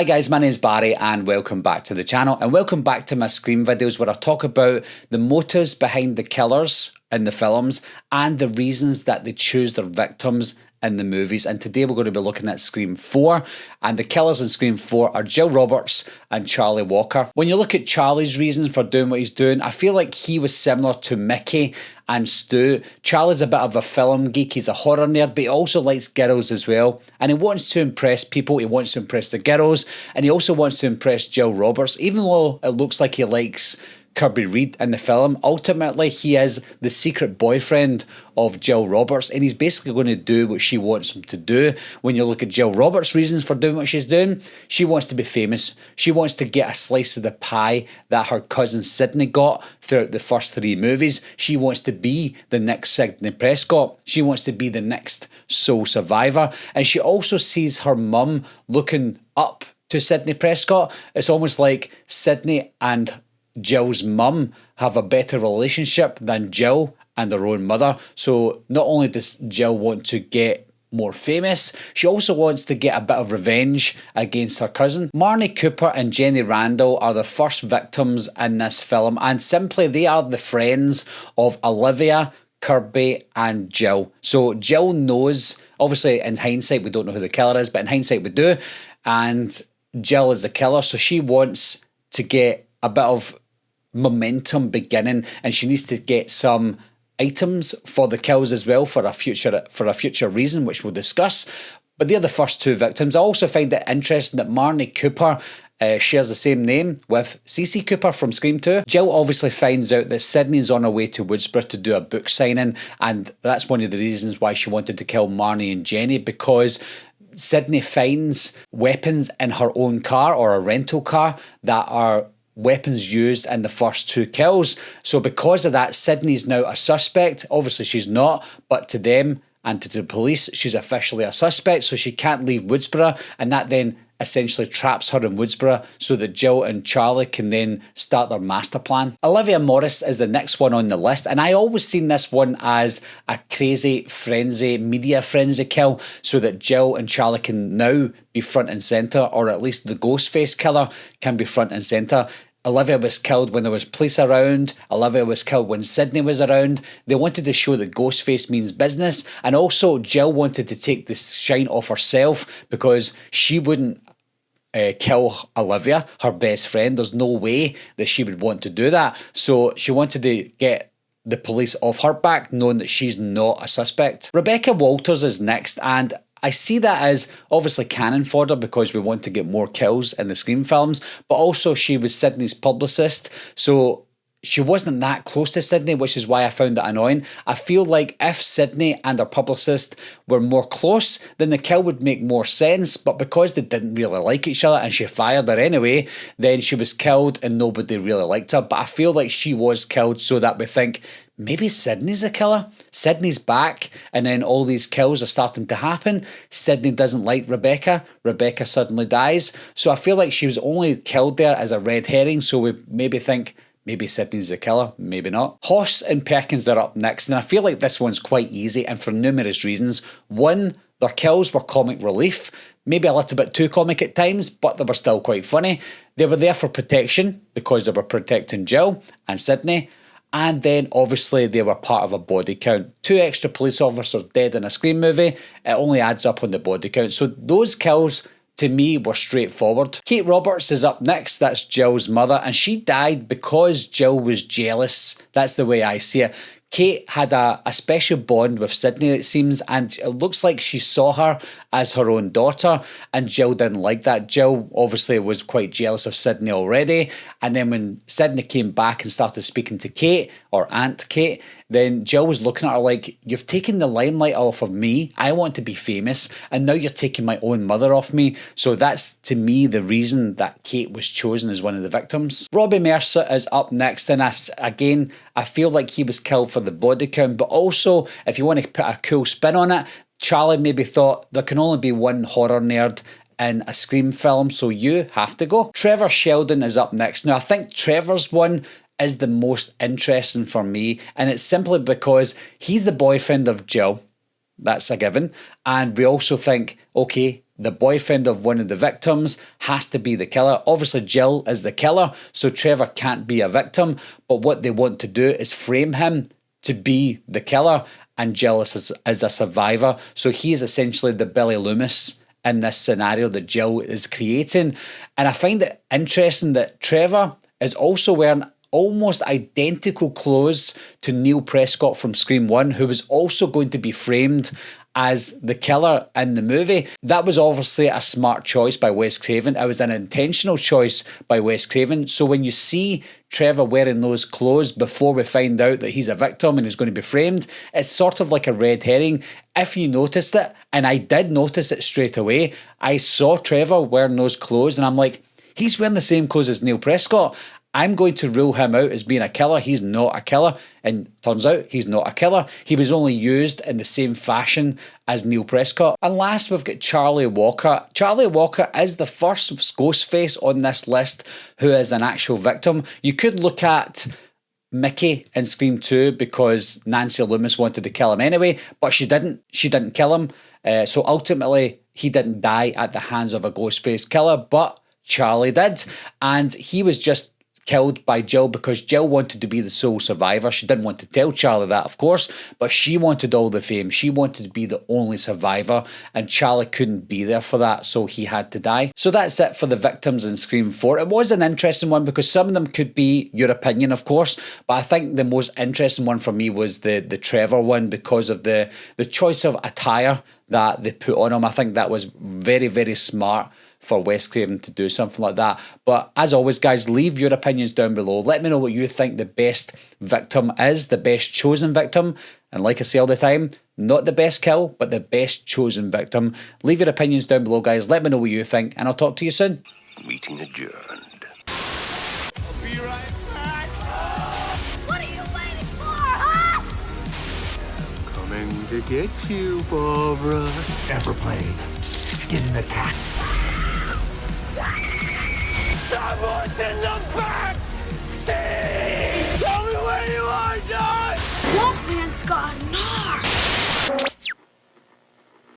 Hi guys, my name is Barry and welcome back to the channel, and welcome back to my Scream videos where I talk about the motives behind the killers in the films and the reasons that they choose their victims in the movies. And today we're going to be looking at Scream 4, and the killers in Scream 4 are Jill Roberts and Charlie Walker. When you look at Charlie's reasons for doing what he's doing, I feel like he was similar to Mickey and Stu. Charlie's a bit of a film geek, he's a horror nerd, but he also likes girls as well, and he wants to impress people, he wants to impress the girls, and he also wants to impress Jill Roberts. Even though it looks like he likes Kirby Reed in the film, ultimately he is the secret boyfriend of Jill Roberts, and he's basically going to do what she wants him to do. When you look at Jill Roberts' reasons for doing what she's doing, she wants to be famous. She wants to get a slice of the pie that her cousin Sidney got throughout the first 3 movies. She wants to be the next Sidney Prescott. She wants to be the next sole survivor, and she also sees her mum looking up to Sidney Prescott. It's almost like Sidney and Jill's mum have a better relationship than Jill and her own mother. So not only does Jill want to get more famous, she also wants to get a bit of revenge against her cousin. Marnie Cooper and Jenny Randall are the first victims in this film, and simply they are the friends of Olivia, Kirby and Jill. So Jill knows, obviously in hindsight we don't know who the killer is, but in hindsight we do, and Jill is the killer, so she wants to get a bit of momentum beginning, and she needs to get some items for the kills as well for a future reason, which we'll discuss. But they're the first 2 victims. I also find it interesting that Marnie Cooper shares the same name with Cece Cooper from Scream 2. Jill obviously finds out that Sydney's on her way to Woodsboro to do a book signing, and that's one of the reasons why she wanted to kill Marnie and Jenny, because Sydney finds weapons in her own car, or a rental car, that are weapons used in the first 2 kills. So because of that, Sydney's now a suspect. Obviously she's not, but to them and to the police, she's officially a suspect, so she can't leave Woodsboro, and that then essentially traps her in Woodsboro so that Jill and Charlie can then start their master plan. Olivia Morris is the next one on the list, and I always seen this one as a crazy frenzy, media frenzy kill, so that Jill and Charlie can now be front and centre, or at least the Ghostface killer can be front and centre. Olivia was killed when there was police around. Olivia was killed when Sydney was around. They wanted to show that Ghostface means business, and also Jill wanted to take the shine off herself because she wouldn't kill Olivia, her best friend. There's no way that she would want to do that. So she wanted to get the police off her back, knowing that she's not a suspect. Rebecca Walters is next, and I see that as obviously cannon fodder because we want to get more kills in the Scream films, but also she was Sydney's publicist, so she wasn't that close to Sydney, which is why I found it annoying. I feel like if Sydney and her publicist were more close, then the kill would make more sense, but because they didn't really like each other and she fired her anyway, then she was killed and nobody really liked her. But I feel like she was killed so that we think, maybe Sydney's a killer. Sydney's back, and then all these kills are starting to happen. Sydney doesn't like Rebecca. Rebecca suddenly dies. So I feel like she was only killed there as a red herring, so we maybe think, maybe Sydney's the killer, maybe not. Hoss and Perkins are up next, and I feel like this one's quite easy, and for numerous reasons. One, their kills were comic relief, maybe a little bit too comic at times, but they were still quite funny. They were there for protection, because they were protecting Jill and Sydney. And then obviously they were part of a body count. 2 extra police officers dead in a Scream movie, it only adds up on the body count. So those kills to me were straightforward. Kate Roberts is up next, that's Jill's mother, and she died because Jill was jealous. That's the way I see it. Kate had a special bond with Sydney, it seems, and it looks like she saw her as her own daughter, and Jill didn't like that. Jill obviously was quite jealous of Sydney already, and then when Sydney came back and started speaking to Kate, or Aunt Kate, then Jill was looking at her like, you've taken the limelight off of me, I want to be famous, and now you're taking my own mother off me. So that's, to me, the reason that Kate was chosen as one of the victims. Robbie Mercer is up next, and again, I feel like he was killed for the body count, but also, if you want to put a cool spin on it, Charlie maybe thought there can only be one horror nerd in a Scream film, so you have to go. Trevor Sheldon is up next. Now, I think Trevor's one is the most interesting for me, and it's simply because he's the boyfriend of Jill. That's a given. And we also think, okay, the boyfriend of one of the victims has to be the killer. Obviously, Jill is the killer, so Trevor can't be a victim. But what they want to do is frame him to be the killer, and Jill is a survivor. So he is essentially the Billy Loomis in this scenario that Jill is creating. And I find it interesting that Trevor is also wearing almost identical clothes to Neil Prescott from Scream 1, who was also going to be framed as the killer in the movie. That was obviously a smart choice by Wes Craven. It was an intentional choice by Wes Craven. So when you see Trevor wearing those clothes before we find out that he's a victim and he's going to be framed, it's sort of like a red herring. If you noticed it, and I did notice it straight away, I saw Trevor wearing those clothes and I'm like, he's wearing the same clothes as Neil Prescott. I'm going to rule him out as being a killer. He's not a killer. And turns out he's not a killer. He was only used in the same fashion as Neil Prescott. And last, we've got Charlie Walker. Charlie Walker is the first Ghostface on this list who is an actual victim. You could look at Mickey in Scream 2 because Nancy Loomis wanted to kill him anyway, but she didn't. She didn't kill him. So ultimately, he didn't die at the hands of a Ghostface killer, but Charlie did. And he was just killed by Jill because Jill wanted to be the sole survivor. She didn't want to tell Charlie that, of course, but she wanted all the fame. She wanted to be the only survivor, and Charlie couldn't be there for that, so he had to die. So that's it for the victims in Scream 4. It was an interesting one because some of them could be your opinion, of course, but I think the most interesting one for me was the Trevor one because of the choice of attire that they put on him. I think that was very, very smart for Wes Craven to do something like that. But as always, guys, leave your opinions down below. Let me know what you think the best victim is, the best chosen victim. And like I say all the time, not the best kill, but the best chosen victim. Leave your opinions down below, guys. Let me know what you think, and I'll talk to you soon. Meeting adjourned. I'll be right back. What are you waiting for, huh? Coming to get you, Barbara. Ever played Skin the Cat? I want to know.